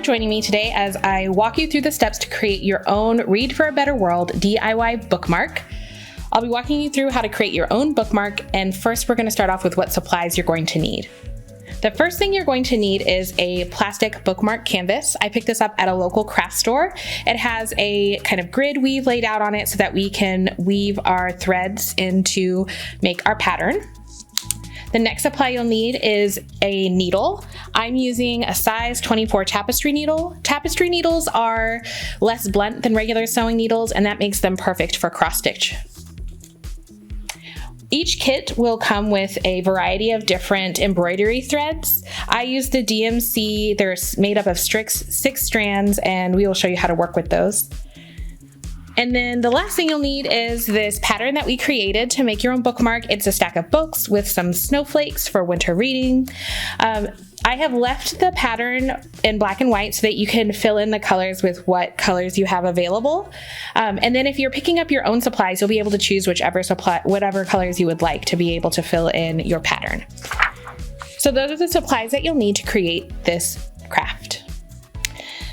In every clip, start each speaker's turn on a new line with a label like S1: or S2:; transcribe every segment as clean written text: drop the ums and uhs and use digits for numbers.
S1: joining me today as I walk you through the steps to create your own Read for a Better World DIY bookmark. I'll be walking you through how to create your own bookmark, and first we're going to start off with what supplies you're going to need. The first thing you're going to need is a plastic bookmark canvas. I picked this up at a local craft store. It has a kind of grid weave laid out on it so that we can weave our threads in to make our pattern. The next supply you'll need is a needle. I'm using a size 24 tapestry needle. Tapestry needles are less blunt than regular sewing needles, and that makes them perfect for cross stitch. Each kit will come with a variety of different embroidery threads. I use the DMC. They're made up of 6 strands, and we will show you how to work with those. And then the last thing you'll need is this pattern that we created to make your own bookmark. It's a stack of books with some snowflakes for winter reading. I have left the pattern in black and white so that you can fill in the colors with what colors you have available. And then if you're picking up your own supplies, you'll be able to choose whatever colors you would like to be able to fill in your pattern. So those are the supplies that you'll need to create this craft.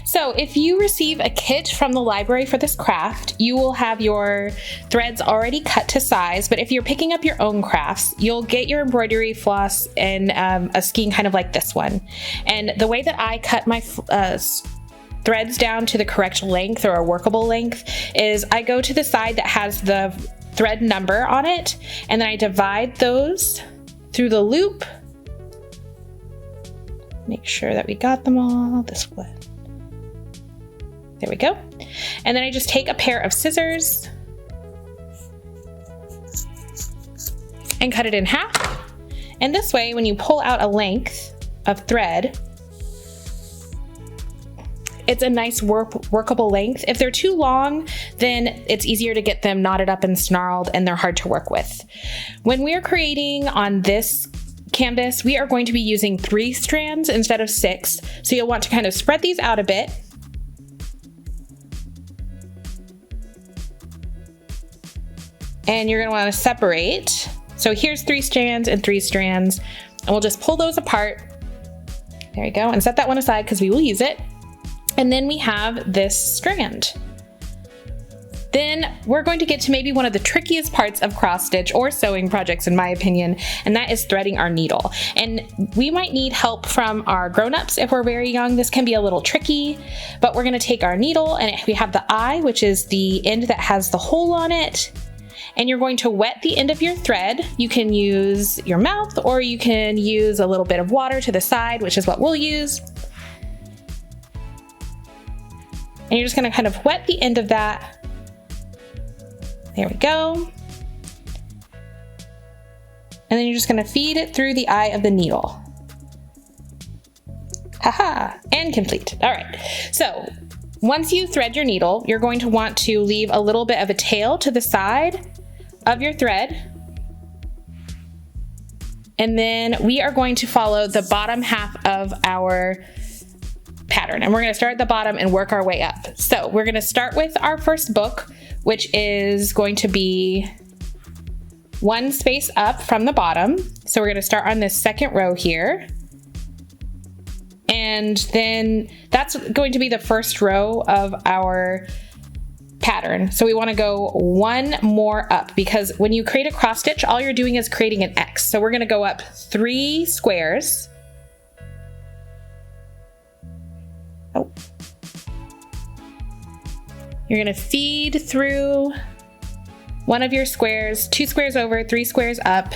S1: So if you receive a kit from the library for this craft, you will have your threads already cut to size, but if you're picking up your own crafts, you'll get your embroidery floss in a skein kind of like this one. And the way that I cut my threads down to the correct length or a workable length is I go to the side that has the thread number on it, and then I divide those through the loop. Make sure that we got them all this way. There we go. And then I just take a pair of scissors and cut it in half. And this way, when you pull out a length of thread, it's a nice workable length. If they're too long, then it's easier to get them knotted up and snarled, and they're hard to work with. When we're creating on this canvas, we are going to be using 3 strands instead of 6. So you'll want to kind of spread these out a bit. And you're gonna wanna separate. So here's 3 strands and 3 strands, and we'll just pull those apart. There we go, and set that one aside because we will use it. And then we have this strand. Then we're going to get to maybe one of the trickiest parts of cross stitch or sewing projects, in my opinion, and that is threading our needle. And we might need help from our grown-ups if we're very young. This can be a little tricky, but we're gonna take our needle, and we have the eye, which is the end that has the hole on it. And you're going to wet the end of your thread. You can use your mouth, or you can use a little bit of water to the side, which is what we'll use. And you're just gonna kind of wet the end of that. There we go. And then you're just gonna feed it through the eye of the needle. Haha, and complete. All right, so once you thread your needle, you're going to want to leave a little bit of a tail to the side of your thread. And then we are going to follow the bottom half of our pattern. And we're gonna start at the bottom and work our way up. So we're gonna start with our first book, which is going to be 1 space up from the bottom. So we're gonna start on this second row here. And then that's going to be the first row of our pattern. So we want to go 1 more up, because when you create a cross stitch, all you're doing is creating an X. So we're going to go up 3 squares. Oh. You're going to feed through one of your squares, 2 squares over, 3 squares up.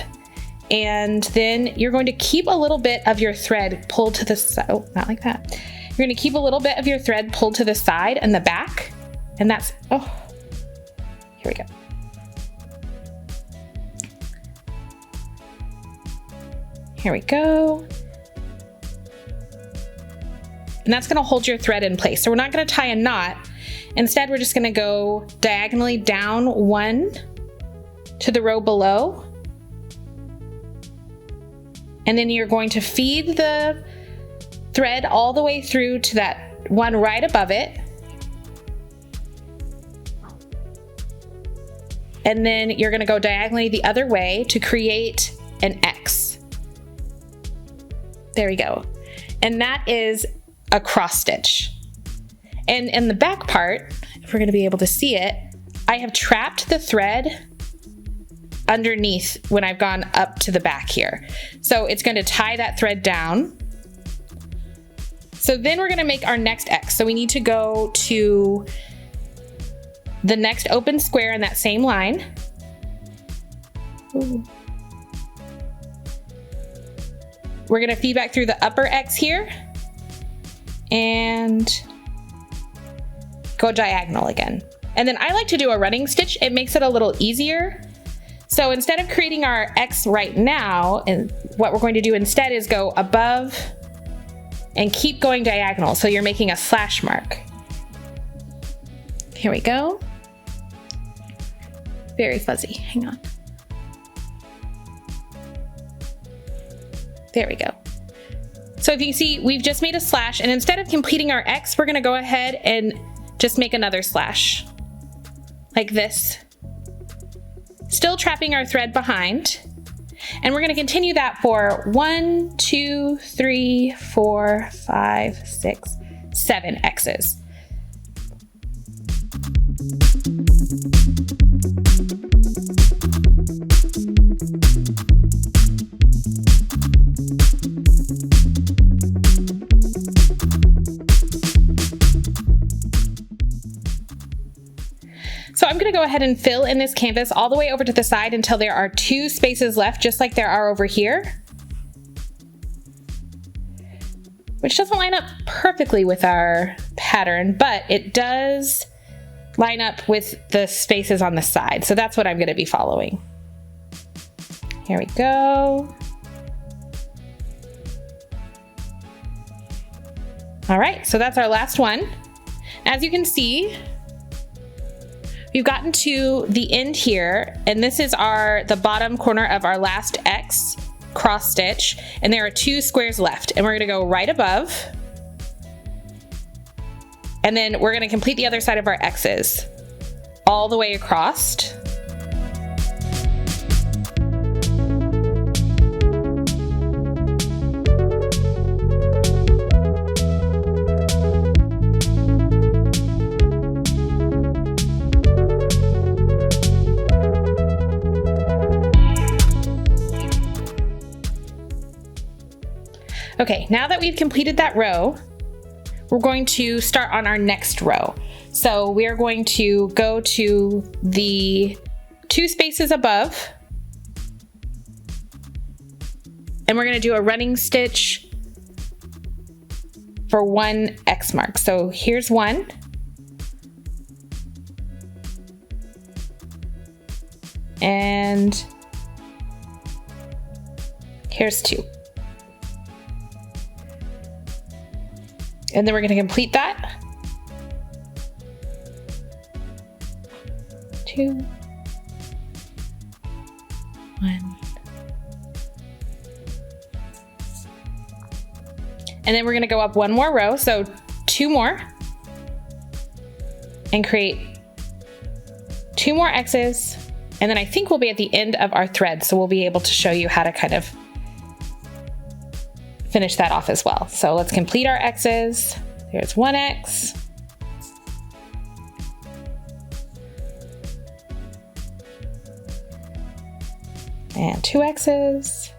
S1: And then you're going to keep a little bit of your thread pulled to the side. Oh, not like that. You're going to keep a little bit of your thread pulled to the side and the back. And that's, oh, here we go. Here we go. And that's going to hold your thread in place. So we're not going to tie a knot. Instead, we're just going to go diagonally down 1 to the row below. And then you're going to feed the thread all the way through to that one right above it. And then you're going to go diagonally the other way to create an X. There we go. And that is a cross stitch. And in the back part, if we're going to be able to see it, I have trapped the thread underneath when I've gone up to the back here. So it's going to tie that thread down. So then we're going to make our next X. So we need to go to the next open square in that same line. Ooh. We're going to feed back through the upper X here and go diagonal again. And then I like to do a running stitch. It makes it a little easier. So instead of creating our X right now, and what we're going to do instead is go above and keep going diagonal. So you're making a slash mark. Here we go. Very fuzzy, hang on. There we go. So if you see, we've just made a slash, and instead of completing our X, we're gonna go ahead and just make another slash, like this. Still trapping our thread behind. And we're gonna continue that for 1, 2, 3, 4, 5, 6, 7 X's. So I'm going to go ahead and fill in this canvas all the way over to the side until there are 2 spaces left, just like there are over here, which doesn't line up perfectly with our pattern, but it does line up with the spaces on the side. So that's what I'm going to be following. Here we go. All right, so that's our last one. As you can see, we've gotten to the end here, and this is the bottom corner of our last X cross stitch, and there are 2 squares left, and we're gonna go right above, and then we're gonna complete the other side of our X's all the way across. Okay, now that we've completed that row, we're going to start on our next row. So we are going to go to the 2 spaces above, and we're going to do a running stitch for 1 X mark. So here's 1. And here's 2. And then we're going to complete that. 2, 1. And then we're going to go up 1 more row, so 2 more, and create 2 more X's. And then I think we'll be at the end of our thread, so we'll be able to show you how to kind of finish that off as well. So let's complete our X's. There's 1 X. And 2 X's.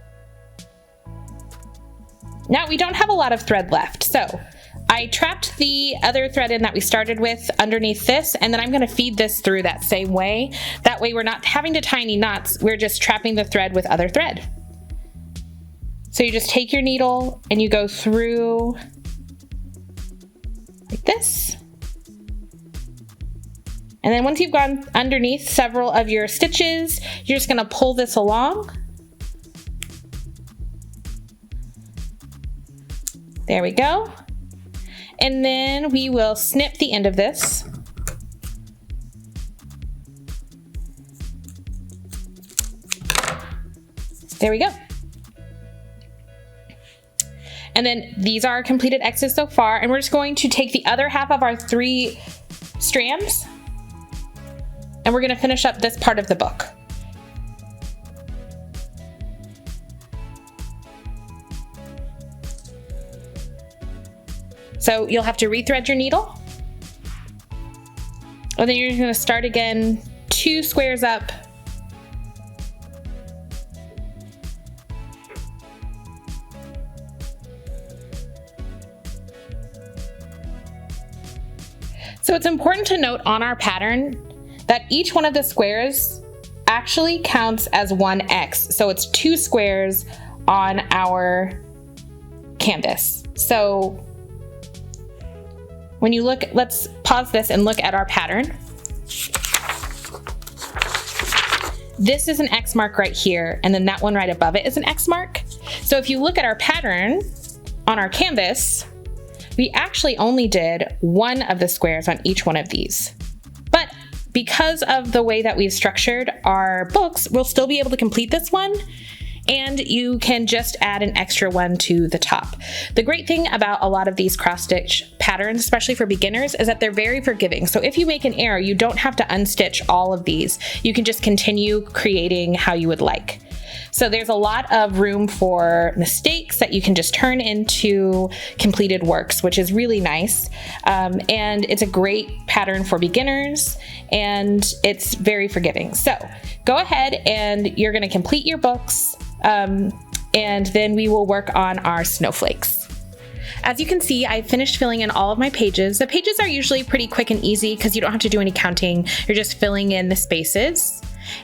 S1: Now we don't have a lot of thread left, so I trapped the other thread in that we started with underneath this, and then I'm going to feed this through that same way. That way we're not having to tie any knots, we're just trapping the thread with other thread. So you just take your needle and you go through like this. And then once you've gone underneath several of your stitches, you're just going to pull this along. There we go. And then we will snip the end of this. There we go. And then these are our completed X's so far, and we're just going to take the other half of our 3 strands, and we're going to finish up this part of the book. So you'll have to rethread your needle. And then you're just going to start again 2 squares up. So it's important to note on our pattern that each one of the squares actually counts as 1 X. So it's 2 squares on our canvas. So when you look, let's pause this and look at our pattern. This is an X mark right here, and then that one right above it is an X mark. So if you look at our pattern on our canvas, we actually only did 1 of the squares on each one of these. But because of the way that we've structured our books, we'll still be able to complete this one, and you can just add an extra one to the top. The great thing about a lot of these cross-stitch patterns, especially for beginners, is that they're very forgiving. So if you make an error, you don't have to unstitch all of these. You can just continue creating how you would like. So there's a lot of room for mistakes that you can just turn into completed works, which is really nice. And it's a great pattern for beginners, and it's very forgiving. So go ahead and you're going to complete your books, and then we will work on our snowflakes. As you can see, I finished filling in all of my pages. The pages are usually pretty quick and easy because you don't have to do any counting. You're just filling in the spaces.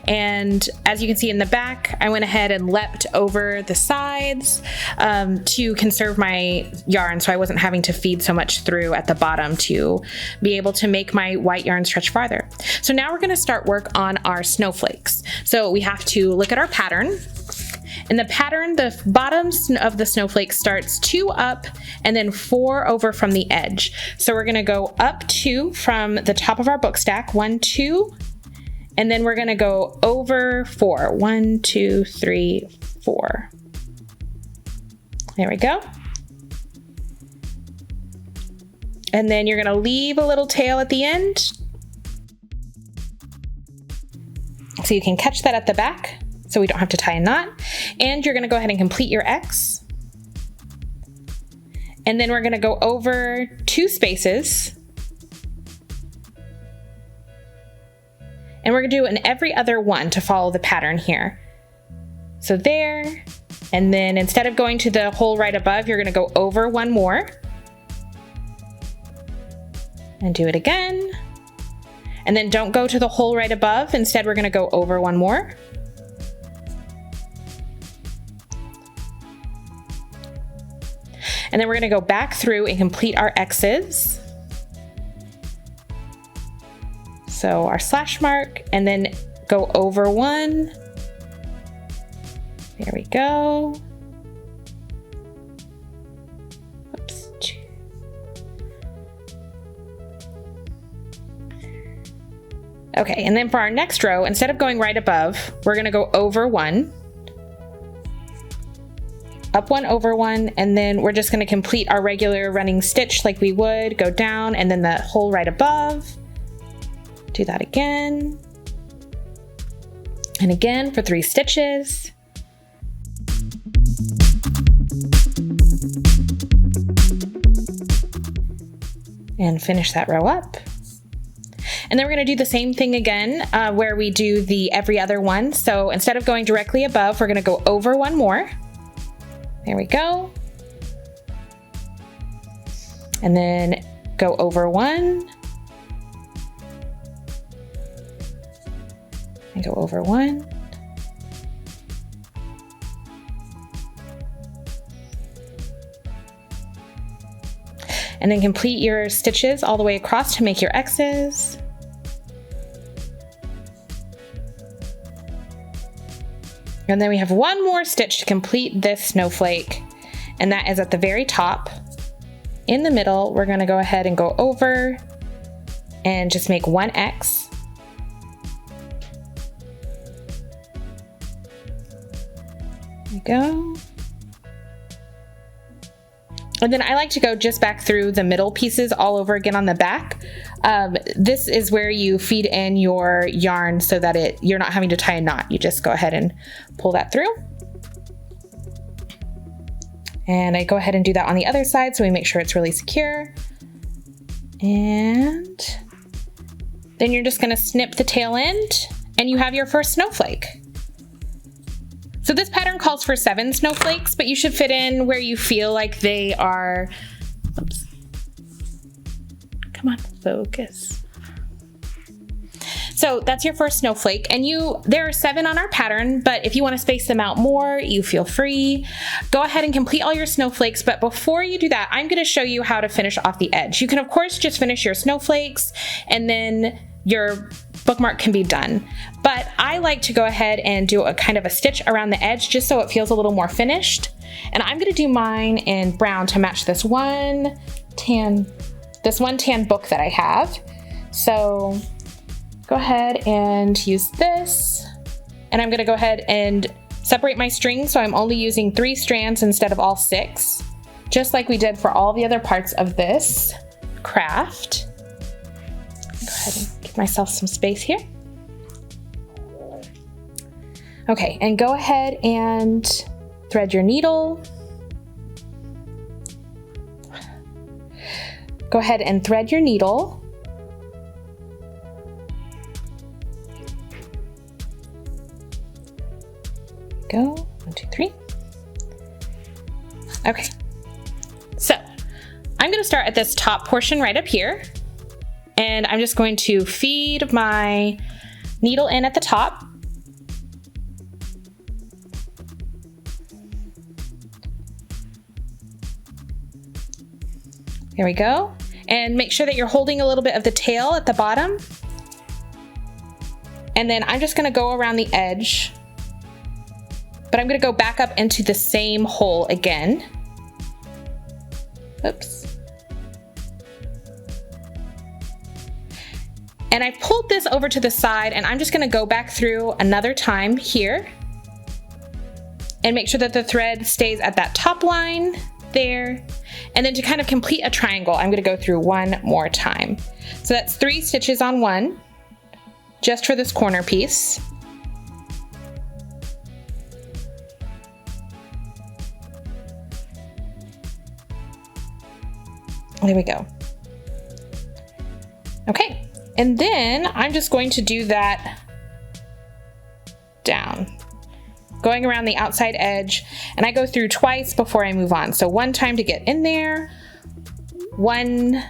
S1: And as you can see in the back, I went ahead and leapt over the sides to conserve my yarn, so I wasn't having to feed so much through at the bottom to be able to make my white yarn stretch farther. So now we're going to start work on our snowflakes. So we have to look at our pattern. In the pattern, the bottom of the snowflake starts 2 up and then 4 over from the edge. So we're going to go up 2 from the top of our book stack, 1, 2, and then we're going to go over 4, 1, 2, 3, 4. There we go. And then you're going to leave a little tail at the end, so you can catch that at the back, so we don't have to tie a knot. And you're going to go ahead and complete your X. And then we're going to go over 2 spaces. And we're going to do an every other one to follow the pattern here. So there, and then instead of going to the hole right above, you're going to go over 1 more. And do it again. And then don't go to the hole right above. Instead, we're going to go over 1 more. And then we're going to go back through and complete our X's. So our slash mark, and then go over 1. There we go. Oops. Okay, and then for our next row, instead of going right above, we're going to go over 1. Up 1, over 1, and then we're just going to complete our regular running stitch like we would, go down, and then the hole right above. Do that again. And again for 3 stitches. And finish that row up. And then we're going to do the same thing again where we do the every other one. So instead of going directly above, we're going to go over 1 more. There we go. And then go over 1. And go over 1. And then complete your stitches all the way across to make your X's. And then we have 1 more stitch to complete this snowflake, and that is at the very top. In the middle, we're going to go ahead and go over and just make 1 X. There we go. And then I like to go just back through the middle pieces all over again on the back. This is where you feed in your yarn so that you're not having to tie a knot. You just go ahead and pull that through. And I go ahead and do that on the other side so we make sure it's really secure. And then you're just gonna snip the tail end and you have your first snowflake. So this pattern calls for 7 snowflakes, but you should fit in where you feel like they are, oops. Come on, focus. So that's your first snowflake, and there are 7 on our pattern, but if you want to space them out more, you feel free. Go ahead and complete all your snowflakes, but before you do that, I'm going to show you how to finish off the edge. You can of course just finish your snowflakes and then your bookmark can be done. But I like to go ahead and do a kind of a stitch around the edge just so it feels a little more finished. And I'm going to do mine in brown to match this one tan book that I have. So go ahead and use this, and I'm going to go ahead and separate my strings so I'm only using 3 strands instead of all 6, just like we did for all the other parts of this craft. Go ahead and give myself some space here. Okay, and go ahead and thread your needle. Go ahead and thread your needle. Go, 1, 2, 3. Okay, so I'm going to start at this top portion right up here, and I'm just going to feed my needle in at the top. There we go, and make sure that you're holding a little bit of the tail at the bottom, and then I'm just going to go around the edge. But I'm going to go back up into the same hole again. Oops. And I pulled this over to the side, and I'm just going to go back through another time here and make sure that the thread stays at that top line there. And then to kind of complete a triangle, I'm going to go through one more time. So that's 3 stitches on 1, just for this corner piece. There we go. Okay, and then I'm just going to do that down, going around the outside edge, and I go through twice before I move on. So 1 time to get in there, 1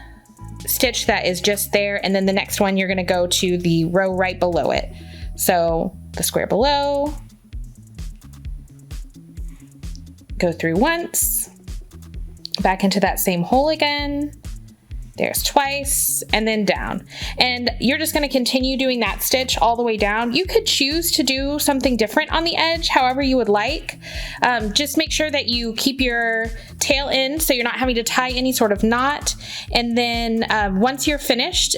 S1: stitch that is just there, and then the next one you're going to go to the row right below it. So the square below, go through once, back into that same hole again, there's twice, and then down. And you're just going to continue doing that stitch all the way down. You could choose to do something different on the edge, however you would like. Just make sure that you keep your tail in so you're not having to tie any sort of knot. And then once you're finished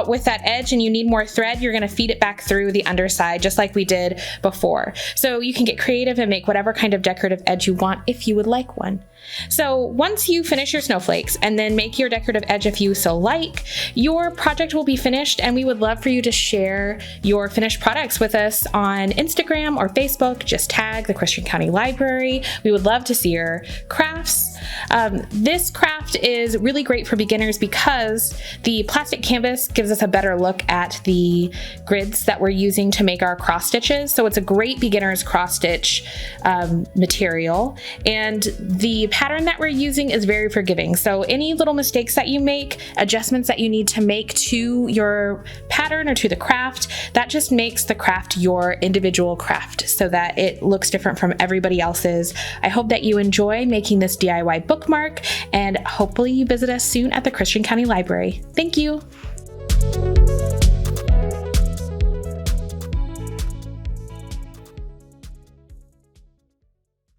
S1: with that edge and you need more thread, you're going to feed it back through the underside just like we did before. So you can get creative and make whatever kind of decorative edge you want if you would like one. So once you finish your snowflakes and then make your decorative edge if you so like, your project will be finished, and we would love for you to share your finished products with us on Instagram or Facebook. Just tag the Christian County Library. We would love to see your crafts. This craft is really great for beginners because the plastic canvas gives us a better look at the grids that we're using to make our cross stitches. So it's a great beginner's cross stitch material, and the pattern that we're using is very forgiving. So any little mistakes that you make, adjustments that you need to make to your pattern or to the craft, that just makes the craft your individual craft so that it looks different from everybody else's. I hope that you enjoy making this DIY bookmark, and hopefully you visit us soon at the Christian County Library. Thank you.